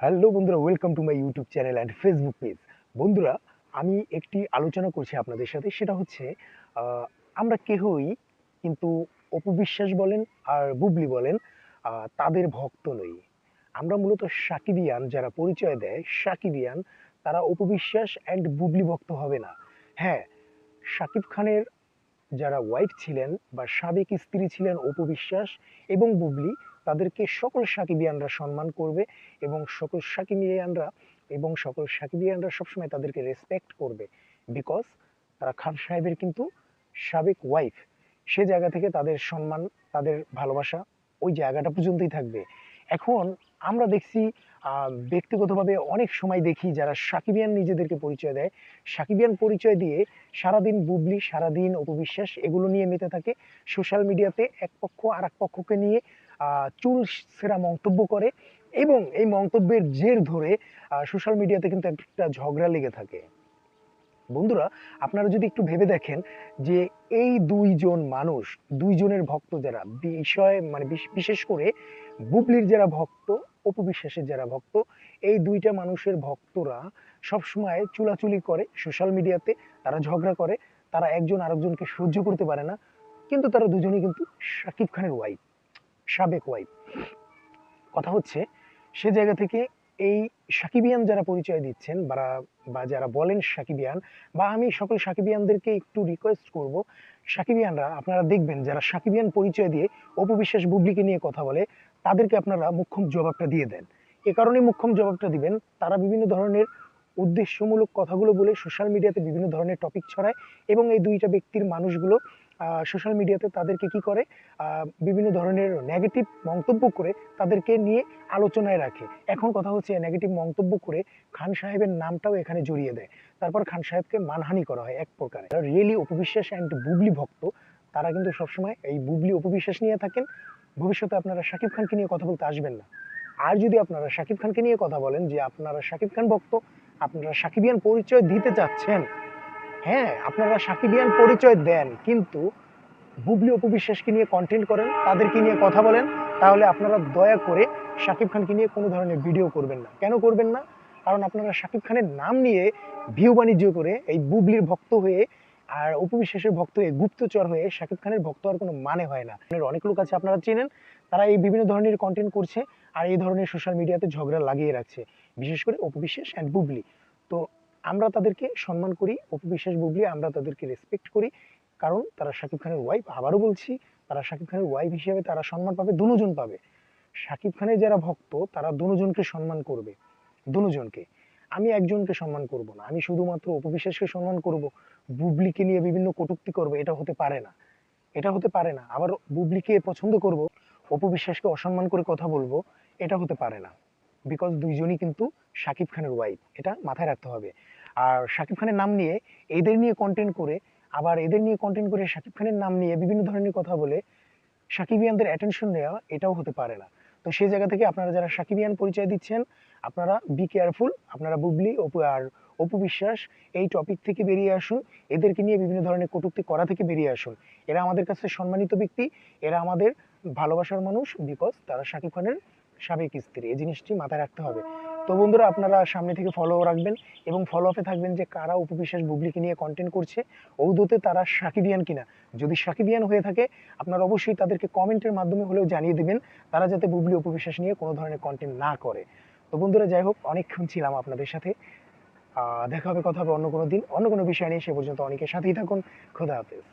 Hello বন্ধুরা, welcome to my YouTube channel and Facebook page. বন্ধুরা, আমি একটি আলোচনা করছি আপনাদের সাথে, সেটা হচ্ছে আমরা কেহই কিন্তু অপু বিশ্বাস বলেন আর বুবলি বলেন তাদের ভক্ত নই। আমরা মূলত সাকিবিয়ান, যারা পরিচয় দেয় সাকিবিয়ান, তারা অপু বিশ্বাস অ্যান্ড বুবলি ভক্ত হবে না। হ্যাঁ, শাকিব খানের যারা ওয়াইফ ছিলেন বা সাবেক স্ত্রী ছিলেন অপু বিশ্বাস এবং বুবলি, তাদেরকে সকল সাকিবিয়ানরা সম্মান করবে এবং সকল সাকিবিয়ানরা সবসময় তাদেরকে রেসপেক্ট করবে। বিকজ তারা খান সাহেবের কিন্তু সাবেক ওয়াইফ। সে জায়গা থেকে তাদের সম্মান, তাদের ভালোবাসা ওই জায়গাটা পর্যন্তই থাকবে। এখন আমরা দেখছি ব্যক্তিগতভাবে অনেক সময় দেখি যারা সাকিবিয়ান নিজেদেরকে পরিচয় দেয়, সাকিবিয়ান পরিচয় দিয়ে সারাদিন বুবলি, সারাদিন অপু বিশ্বাস এগুলো নিয়ে মেতে থাকে। সোশ্যাল মিডিয়াতে এক পক্ষ আর এক পক্ষকে নিয়ে চুল ছেঁড়া মন্তব্য করে এবং এই মন্তব্যের জের ধরে সোশ্যাল মিডিয়াতে কিন্তু একটা ঝগড়া লেগে থাকে। বন্ধুরা, আপনারা যদি একটু ভেবে দেখেন যে এই দুইজন মানুষ, দুইজনের ভক্ত যারা, বিশেষ করে বুবলির যারা ভক্ত, অপু বিশ্বাসের যারা ভক্ত, এই দুইটা মানুষের ভক্তরা সবসময় চুলাচুলি করে সোশ্যাল মিডিয়াতে, তারা ঝগড়া করে, তারা একজন আরেকজনকে সহ্য করতে পারে না। কিন্তু তারা দুজনেই কিন্তু শাকিব খানের ওয়াইফ, সাবেক ওয়াইফ। কথা হচ্ছে, সে জায়গা থেকে এই সাকিবিয়ান যারা পরিচয় দিচ্ছেন বা যারা বলেন সাকিবিয়ান, বা আমি সকল সাকিবিয়ানদেরকে একটু রিকোয়েস্ট করব, সাকিবিয়ানরা আপনারা দেখবেন যারা সাকিবিয়ান পরিচয় দিয়ে অপু বিশ্বাস বুবলিকে নিয়ে কথা বলে, তাদেরকে আপনারা মুখ্যম জবাবটা দিয়ে দেন। এ কারণে মুখ্যম জবাবটা দিবেন, তারা বিভিন্ন ধরনের উদ্দেশ্যমূলক কথাগুলো বলে সোশ্যাল মিডিয়াতে বিভিন্ন ধরনের টপিক ছড়ায় এবং এই দুইটা ব্যক্তির মানুষগুলো সোশ্যাল মিডিয়াতে তাদেরকে কি করে, বিভিন্ন ধরনের নেগেটিভ মন্তব্য করে তাদেরকে নিয়ে আলোচনায় রাখে। এখন কথা হচ্ছে, নেগেটিভ মন্তব্য করে খান সাহেবের নামটাও এখানে জড়িয়ে দেয়, তারপর খান সাহেবকে মানহানি করা হয় এক প্রকারে। রিয়েলি অপু বিশ্বাস অ্যান্ড বুবলি ভক্ত, তারা কিন্তু সবসময় এই বুবলি অপু বিশ্বাস নিয়ে থাকেন। ভবিষ্যতে আপনারা শাকিব খানকে নিয়ে কথা বলতে আসবেন না। আর যদি আপনারা শাকিব খানকে নিয়ে কথা বলেন যে আপনারা শাকিব খান ভক্ত, আপনারা সাকিবিয়ান পরিচয় দিতে চাচ্ছেন, হ্যাঁ আপনারা সাকিবিয়ান পরিচয় দেন, কিন্তু বুবলি অপু বিশ্বাসকে নিয়ে কন্টেন্ট করেন, তাদেরকে নিয়ে কথা বলেন, তাহলে আপনারা দয়া করে শাকিব খানকে নিয়ে কোনো ধরনের ভিডিও করবেন না। কেন করবেন না? কারণ আপনারা শাকিব খানের নাম নিয়ে ভিউ বাণিজ্য করে এই বুবলির ভক্ত হয়ে আর অপু বিশ্বাসের ভক্ত হয়ে, গুপ্তচর হয়ে শাকিব খানের ভক্ত হওয়ার কোনো মানে হয় না। অনেক লোক আছে আপনারা চেনেন, তারা এই বিভিন্ন ধরনের কন্টেন্ট করছে আর এই ধরনের সোশ্যাল মিডিয়াতে ঝগড়া লাগিয়ে রাখছে, বিশেষ করে অপু বিশ্বাস অ্যান্ড বুবলি। তো আমরা তাদেরকে সম্মান করি, অপু বিশ্বাস বুবলি আমরা তাদেরকে রেসপেক্ট করি, কারণ তারা শাকিব খানের ওয়াইফ। আবারও বলছি, তারা শাকিব খানের ওয়াইফ হিসেবে তারা সম্মান পাবে, দুজন পাবে। শাকিব খানের যারা ভক্ত তারা দুজনকে সম্মান করবে, দুজনকে। আমি একজনকে সম্মান করব না, আমি শুধুমাত্র অপু বিশ্বাসকে সম্মান করব, বুবলিকে নিয়ে বিভিন্ন কটূক্তি করব, এটা হতে পারে না। এটা হতে পারে না। আবার বুবলিকে পছন্দ করব, অপু বিশ্বাসকে অসম্মান করে কথা বলবো, এটা হতে পারে না। বিকজ দুইজনই কিন্তু শাকিব খানের ওয়াইফ, এটা মাথায় রাখতে হবে। আর শাকিব খানের নাম নিয়ে, এদের নিয়ে কন্টেন্ট করে, আবার এদের নিয়ে কন্টেন্ট করে শাকিব খানের নাম নিয়ে বিভিন্ন ধরনের কথা বলে সাকিবিয়ানদের অ্যাটেনশন নেওয়া, এটাও হতে পারে না। তো সেই জায়গা থেকে আপনারা যারা সাকিবিয়ান পরিচয় দিচ্ছেন, আপনারা বি কেয়ারফুল। আপনারা বুবলি অপু বিশ্বাস এই টপিক থেকে বেরিয়ে আসুন, এদেরকে নিয়ে বিভিন্ন ধরনের কটূক্তি করা থেকে বেরিয়ে আসুন। এরা আমাদের কাছে সম্মানিত ব্যক্তি, এরা আমাদের ভালোবাসার মানুষ, বিকজ তারা শাকিব খানের সাবেক স্ত্রী। এই জিনিসটি মাথায় রাখতে হবে। তো বন্ধুরা, আপনারা সামনে থেকে ফলো রাখবেন এবং ফলো আপে থাকবেন যে কারা অপু বিশ্বাস বুবলিকে নিয়ে কন্টেন্ট করছে, ঔদতে তারা সাকিবিয়ান কিনা। যদি সাকিবিয়ান হয়ে থাকে, আপনারা অবশ্যই তাদেরকে কমেন্টের মাধ্যমে হলেও জানিয়ে দিবেন, তারা যাতে বুবলি অপু বিশ্বাস নিয়ে কোনো ধরনের কন্টেন্ট না করে। তো বন্ধুরা, যাই হোক, অনেকক্ষণ ছিলাম আপনাদের সাথে। দেখা হবে, কথা হবে অন্য কোনো দিন, অন্য কোনো বিষয় নিয়ে। সে পর্যন্ত অনেকের সাথেই থাকুন। খোদা হাফেজ।